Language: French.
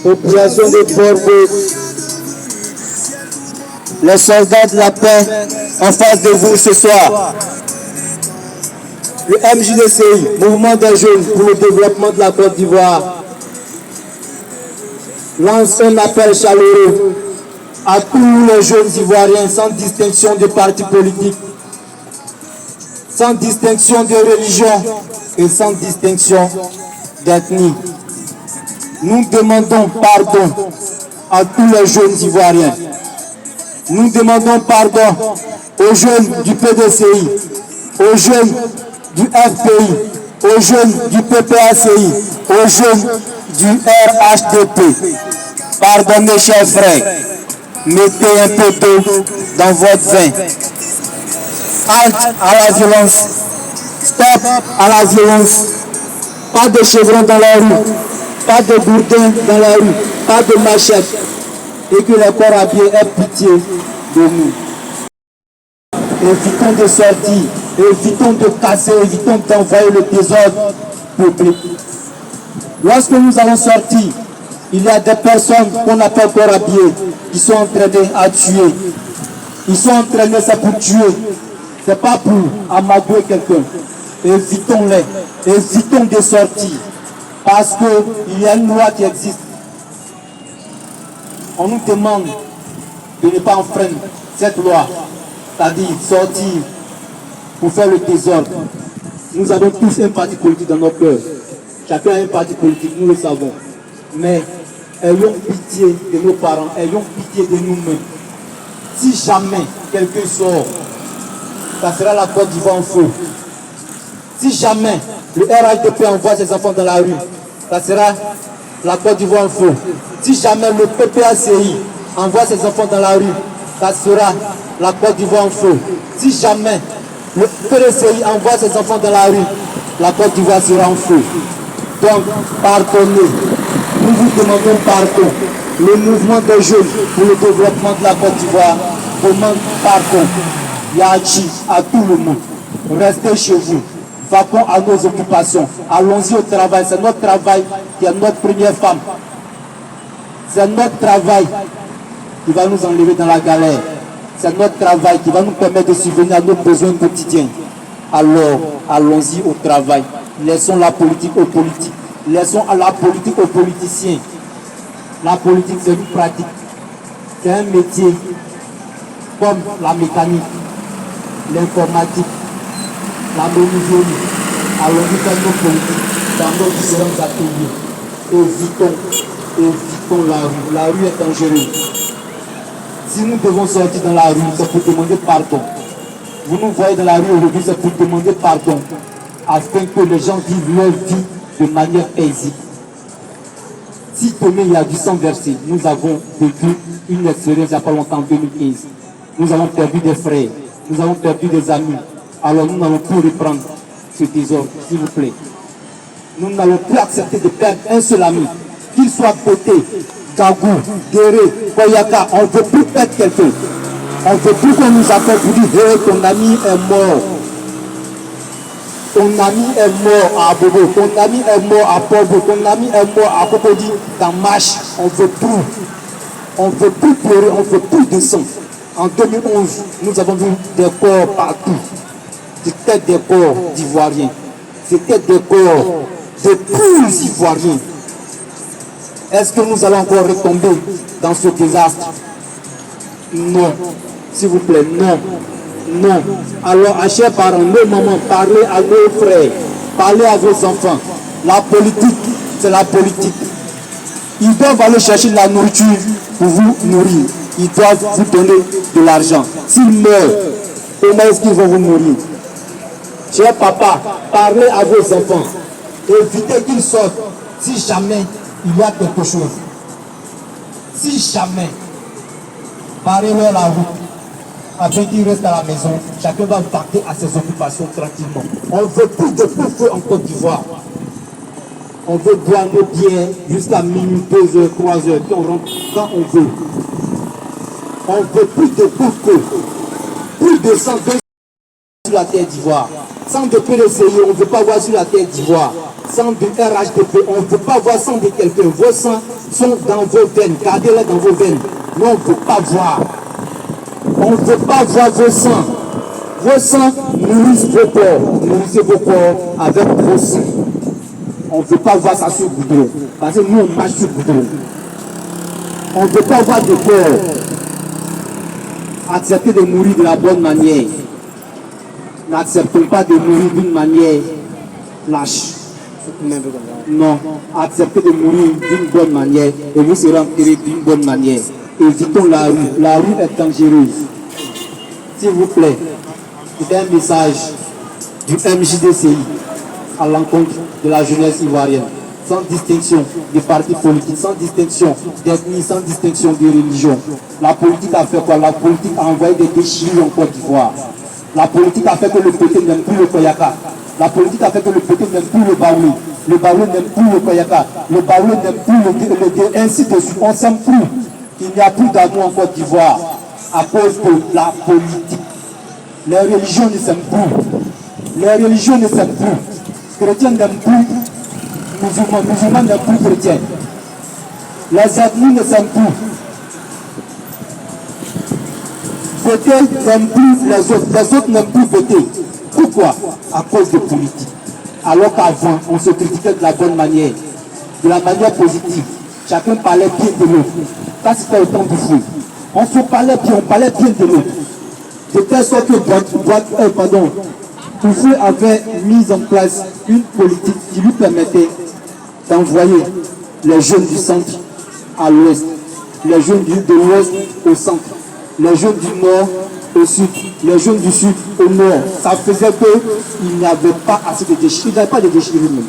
Population de Bordeaux, les soldats de la paix en face de vous ce soir. Le MJDCI, Mouvement des Jeunes pour le développement de la Côte d'Ivoire, lance un appel chaleureux à tous les jeunes Ivoiriens sans distinction de parti politique, sans distinction de religion et sans distinction d'ethnie. Nous demandons pardon à tous les jeunes Ivoiriens. Nous demandons pardon aux jeunes du PDCI, aux jeunes du FPI, aux jeunes du PPACI, aux jeunes du RHDP. Pardonnez, chers frères, mettez un peu d'eau dans votre vin. Halte à la violence, stop à la violence. Pas de chevrons dans la rue, pas de bourdins dans la rue, pas de machettes. Et que les corps habillés aient pitié de nous. Évitons de sortir, évitons de casser, évitons d'envoyer le désordre public. Lorsque nous allons sortir, il y a des personnes qu'on appelle corps habillés qui sont entraînées à tuer. Ils sont entraînés, c'est pour tuer. C'est pas pour amadouer quelqu'un. Évitons-les, évitons de sortir. Parce qu'il y a une loi qui existe. On nous demande de ne pas enfreindre cette loi, c'est-à-dire sortir pour faire le désordre. Nous avons tous un parti politique dans nos cœurs. Chacun a un parti politique, nous le savons. Mais ayons pitié de nos parents, ayons pitié de nous-mêmes. Si jamais quelqu'un sort, ça sera la Côte d'Ivoire en feu. Si jamais le RHDP envoie ses enfants dans la rue, ça sera la Côte d'Ivoire en feu. Si jamais le PPACI envoie ses enfants dans la rue, ça sera la Côte d'Ivoire en feu. Si jamais le PDCI envoie ses enfants dans la rue, la Côte d'Ivoire sera en feu. Donc, pardonnez. Nous vous demandons pardon. Le mouvement des jeunes pour le développement de la Côte d'Ivoire demande pardon. Yachi à tout le monde. Restez chez vous. Vaquons à nos occupations. Allons-y au travail. C'est notre travail qui est notre première femme. C'est notre travail qui va nous enlever dans la galère. C'est notre travail qui va nous permettre de subvenir à nos besoins quotidiens. Alors, allons-y au travail. Laissons la politique aux politiques. Laissons à la politique aux politiciens. La politique, c'est une pratique. C'est un métier comme la mécanique, l'informatique, la menuiserie. Allons-y faire nos politiques dans nos différents ateliers. Évitons la rue. La rue est dangereuse. Si nous devons sortir dans la rue, c'est pour demander pardon. Vous nous voyez dans la rue aujourd'hui, c'est pour demander pardon, afin que les gens vivent leur vie de manière paisible. Si demain il y a du sang versé, nous avons vécu une expérience il n'y a pas longtemps, en 2015. Nous avons perdu des frères, nous avons perdu des amis. Alors nous n'allons plus reprendre ce désordre, s'il vous plaît. Nous n'allons plus accepter de perdre un seul ami, qu'il soit Pété, Gagou, Guéré, Koyaka. On ne veut plus perdre quelqu'un. On ne veut plus qu'on nous appelle pour dire hey, ton ami est mort. Ton ami est mort à Abobo, ton ami est mort à Pobo, ton ami est mort à Cocody, dans Marche. On ne veut plus. On ne veut plus pleurer, on ne veut plus de sang. En 2011, nous avons vu des corps partout. C'était des corps d'Ivoiriens. C'était des corps de plus Ivoiriens. Est-ce que nous allons encore retomber dans ce désastre? Non. S'il vous plaît, non. Non. Alors, à chers parents, nos mamans, parlez à nos frères, parlez à vos enfants. La politique, c'est la politique. Ils doivent aller chercher de la nourriture pour vous nourrir. Ils doivent vous donner de l'argent. S'ils meurent, comment est-ce qu'ils vont vous nourrir? Chers papas, parlez à vos enfants. Évitez qu'ils sortent si jamais il y a quelque chose. Si jamais, barrez-leur la route, afin qu'ils restent à la maison. Chacun va partir à ses occupations tranquillement. On veut plus de feu en Côte d'Ivoire. On veut boire nos bières jusqu'à minuit, 2 heures, 3 heures, puis on rentre quand on veut. On veut plus de feu. Plus de 100, la terre d'Ivoire. Sans de PDCI, on ne veut pas voir sur la terre d'Ivoire. Sans de RHDP, on ne veut pas voir sans de quelqu'un. Vos sangs sont dans vos veines. Gardez-les dans vos veines. Nous, on ne veut pas voir. On ne veut pas voir vos sangs. Vos sangs nourrissent vos corps. Nourrissez vos corps avec vos sangs. On ne veut pas voir ça sur goudron. Parce que nous, on marche sur goudron. On ne veut pas voir de corps. Acceptez de mourir de la bonne manière. N'acceptons pas de mourir d'une manière lâche. Non, acceptez de mourir d'une bonne manière et vous serez enterrés d'une bonne manière. Évitons la rue. La rue est dangereuse. S'il vous plaît, c'est un message du MJDCI à l'encontre de la jeunesse ivoirienne. Sans distinction des partis politiques, sans distinction d'ethnie, sans distinction de religion. La politique a fait quoi? La politique a envoyé des déchirures en Côte d'Ivoire. La politique a fait que le côté n'aime plus le Koyaka. La politique a fait que le côté n'aime plus le Baoulé. Le Baoulé n'aime plus le Koyaka. Le Baoulé n'aime plus le Gué. Ainsi de suite. On ne s'aime plus. Il n'y a plus d'amour en Côte d'Ivoire à cause de la politique. Les religions ne s'aiment plus. Les religions ne s'aiment plus. Chrétiens n'aiment plus. Musulmans n'aiment plus chrétiens. Les ethnies ne s'aiment plus. Voter n'aime plus les autres n'aiment plus voter. Pourquoi? À cause de politique. Alors qu'avant, on se critiquait de la bonne manière, de la manière positive. Chacun parlait bien de l'autre. Ça, c'était au temps du feu. On se parlait bien, on parlait bien de l'autre. De telle sorte que Toufou avait mis en place une politique qui lui permettait d'envoyer les jeunes du centre à l'ouest, les jeunes de l'ouest au centre, les jeunes du nord au sud, les jeunes du sud au nord. Ça faisait qu'il n'y avait pas assez de déchirures. Il n'y avait pas de déchirures même.